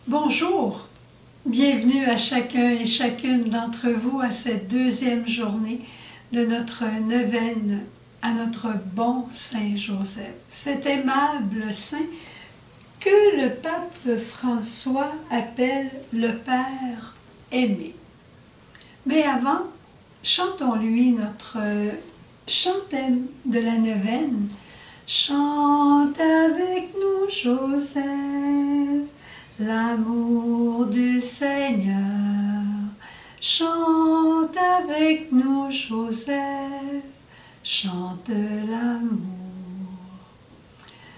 Bonjour, bienvenue à chacun et chacune d'entre vous à cette deuxième journée de notre neuvaine à notre bon Saint Joseph, cet aimable saint que le pape François appelle le Père aimé. Mais avant, chantons-lui notre chantème de la neuvaine. Chante avec nous, Joseph, l'amour du Seigneur. Chante avec nous, Joseph, chante l'amour.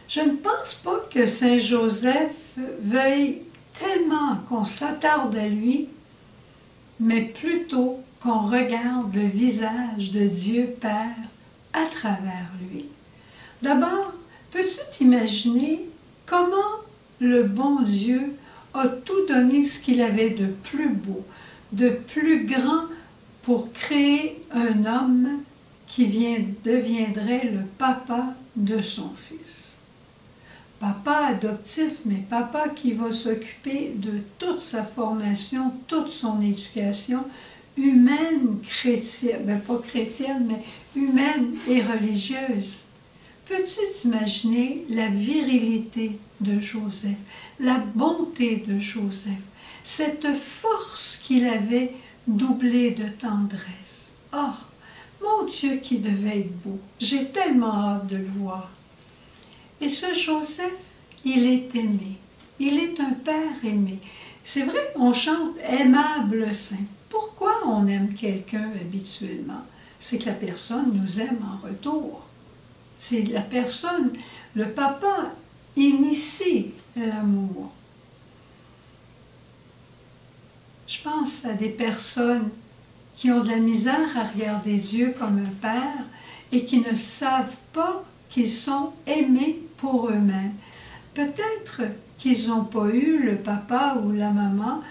Je ne pense pas que Saint Joseph veuille tellement qu'on s'attarde à lui, mais plutôt qu'on regarde le visage de Dieu Père à travers lui. D'abord, peux-tu t'imaginer comment le bon Dieu a tout donné ce qu'il avait de plus beau, de plus grand pour créer un homme qui deviendrait le papa de son fils. Papa adoptif, mais papa qui va s'occuper de toute sa formation, toute son éducation humaine, chrétienne, pas chrétienne, mais humaine et religieuse. Peux-tu t'imaginer la virilité de Joseph, la bonté de Joseph, cette force qu'il avait doublée de tendresse? Oh, mon Dieu qui devait être beau! J'ai tellement hâte de le voir. Et ce Joseph, il est aimé. Il est un père aimé. C'est vrai, on chante « aimable saint ». Pourquoi on aime quelqu'un habituellement? C'est que la personne nous aime en retour. C'est la personne, le papa initie l'amour. Je pense à des personnes qui ont de la misère à regarder Dieu comme un père et qui ne savent pas qu'ils sont aimés pour eux-mêmes. Peut-être qu'ils n'ont pas eu le papa ou la maman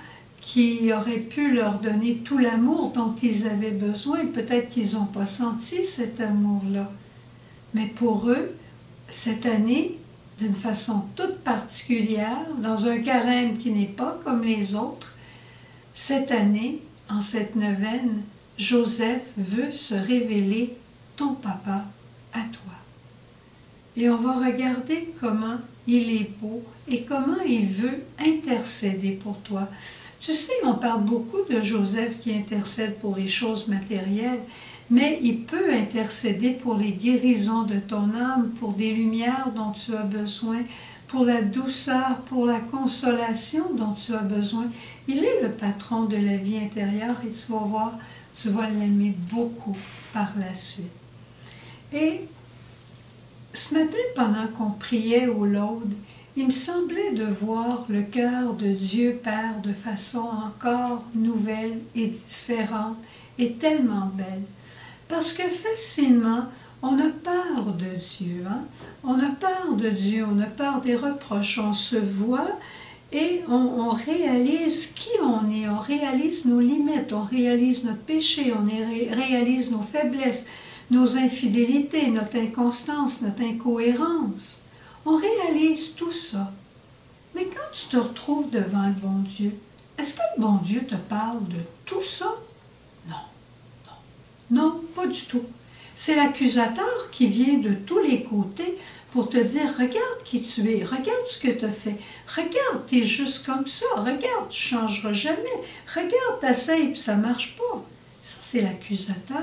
qui aurait pu leur donner tout l'amour dont ils avaient besoin. Peut-être qu'ils n'ont pas senti cet amour-là. Mais pour eux, cette année, d'une façon toute particulière, dans un carême qui n'est pas comme les autres, cette année, en cette neuvaine, Joseph veut se révéler ton papa à toi. Et on va regarder comment il est beau et comment il veut intercéder pour toi. Tu sais, on parle beaucoup de Joseph qui intercède pour les choses matérielles, mais il peut intercéder pour les guérisons de ton âme, pour des lumières dont tu as besoin, pour la douceur, pour la consolation dont tu as besoin. Il est le patron de la vie intérieure et tu vas voir, tu vas l'aimer beaucoup par la suite. Et ce matin, pendant qu'on priait au laude, il me semblait de voir le cœur de Dieu Père de façon encore nouvelle et différente et tellement belle. Parce que facilement, on a peur de Dieu. Hein? On a peur de Dieu, on a peur des reproches. On se voit et on réalise qui on est, on réalise nos limites, on réalise notre péché, on réalise nos faiblesses, nos infidélités, notre inconstance, notre incohérence. On réalise tout ça. Mais quand tu te retrouves devant le bon Dieu, est-ce que le bon Dieu te parle de tout ça? Non. Non, pas du tout. C'est l'accusateur qui vient de tous les côtés pour te dire, regarde qui tu es, regarde ce que tu as fait, regarde, tu es juste comme ça, regarde, tu ne changeras jamais, regarde, tu essaies et ça ne marche pas. Ça, c'est l'accusateur.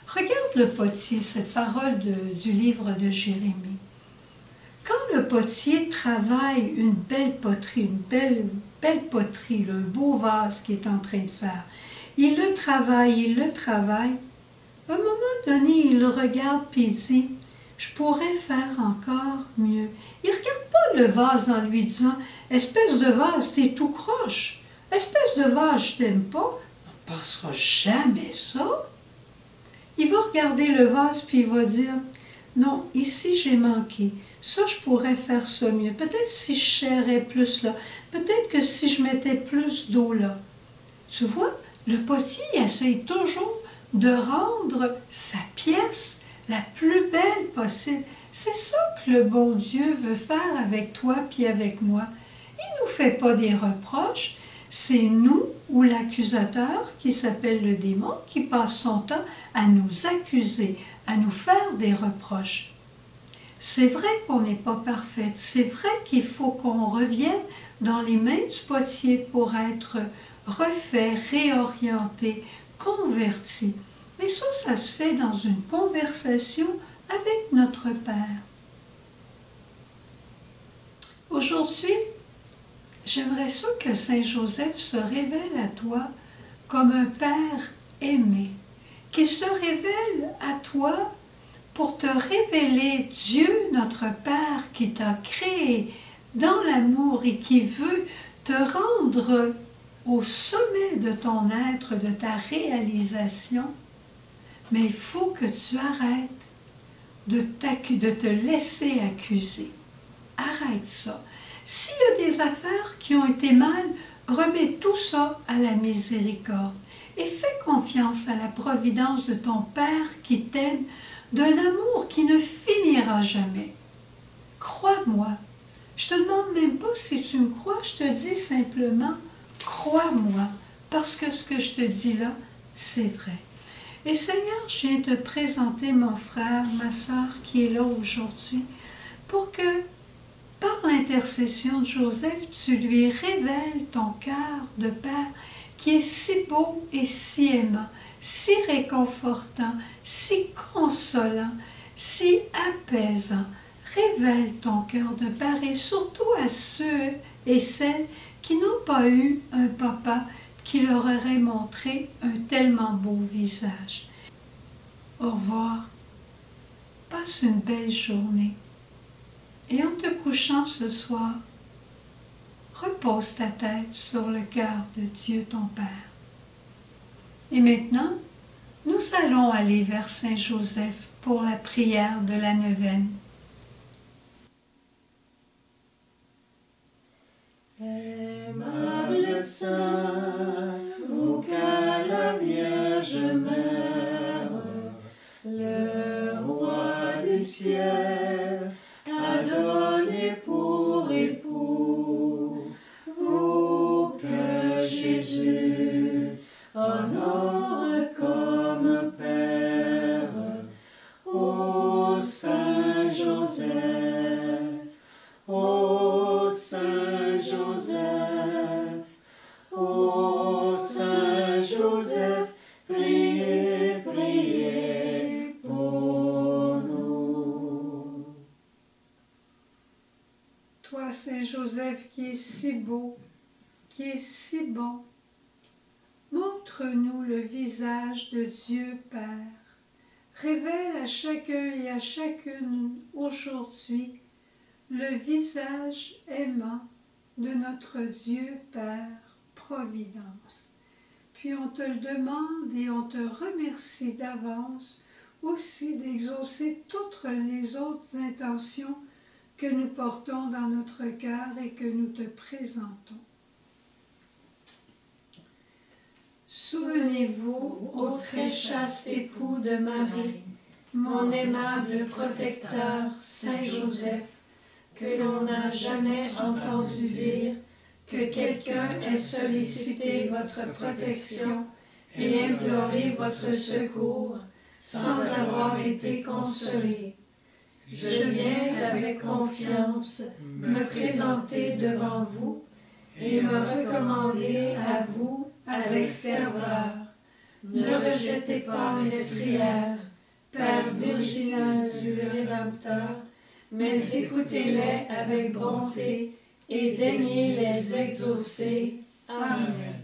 Regarde le potier, cette parole du livre de Jérémie. Quand le potier travaille une belle poterie, belle poterie, un beau vase qu'il est en train de faire, il le travaille, à un moment donné, il le regarde et il dit, je pourrais faire encore mieux. Il ne regarde pas le vase en lui disant, espèce de vase, t'es tout croche, espèce de vase, je t'aime pas, on ne pensera jamais ça. Il va regarder le vase puis il va dire, non, ici j'ai manqué, ça je pourrais faire ça mieux, peut-être si je serrais plus là, peut-être que si je mettais plus d'eau là. Tu vois, le potier essaye toujours de rendre sa pièce la plus belle possible. C'est ça que le bon Dieu veut faire avec toi puis avec moi. Il nous fait pas des reproches, c'est nous ou l'accusateur qui s'appelle le démon qui passe son temps à nous accuser, à nous faire des reproches. C'est vrai qu'on n'est pas parfaite, c'est vrai qu'il faut qu'on revienne dans les mains du potier pour être refait, réorienté, converti. Mais ça se fait dans une conversation avec notre Père. Aujourd'hui, j'aimerais ça que Saint Joseph se révèle à toi comme un Père aimé, qu'il se révèle à toi pour te révéler Dieu, notre Père, qui t'a créé dans l'amour et qui veut te rendre au sommet de ton être, de ta réalisation. Mais il faut que tu arrêtes de te laisser accuser. Arrête ça. S'il y a des affaires qui ont été mal, remets tout ça à la miséricorde et fais confiance à la providence de ton Père qui t'aime d'un amour qui ne finira jamais. Crois-moi. Je te demande même pas si tu me crois, je te dis simplement, crois-moi, parce que ce que je te dis là, c'est vrai. Et Seigneur, je viens te présenter mon frère, ma sœur qui est là aujourd'hui, pour que, par l'intercession de Joseph, tu lui révèles ton cœur de Père qui est si beau et si aimant, si réconfortant, si consolant, si apaisant. Révèle ton cœur de Père et surtout à ceux et celles qui n'ont pas eu un papa qui leur aurait montré un tellement beau visage. Au revoir. Passe une belle journée. Et en te couchant ce soir, repose ta tête sur le cœur de Dieu ton Père. Et maintenant, nous allons aller vers Saint Joseph pour la prière de la neuvaine. Aimable Saint, vous qu'à la Vierge Mère, le Roi du ciel a donné pour époux, vous que Jésus honore comme Père, ô Saint Joseph, ô Saint Joseph, ô Saint Joseph, priez, priez pour nous. Toi, Saint Joseph, qui est si beau, qui est si bon, montre-nous le visage de Dieu Père. Révèle à chacun et à chacune aujourd'hui le visage aimant de notre Dieu Père Providence. Puis on te le demande et on te remercie d'avance aussi d'exaucer toutes les autres intentions que nous portons dans notre cœur et que nous te présentons. Souvenez-vous, ô très chaste époux de Marie, mon aimable protecteur, Saint Joseph, que l'on n'a jamais entendu dire que quelqu'un ait sollicité votre protection et imploré votre secours sans avoir été consolé. Je viens avec confiance me présenter devant vous et me recommander à vous avec ferveur. Ne rejetez pas mes prières, Père virginal du Rédempteur, mais écoutez-les avec bonté et daignez les exaucer. Amen.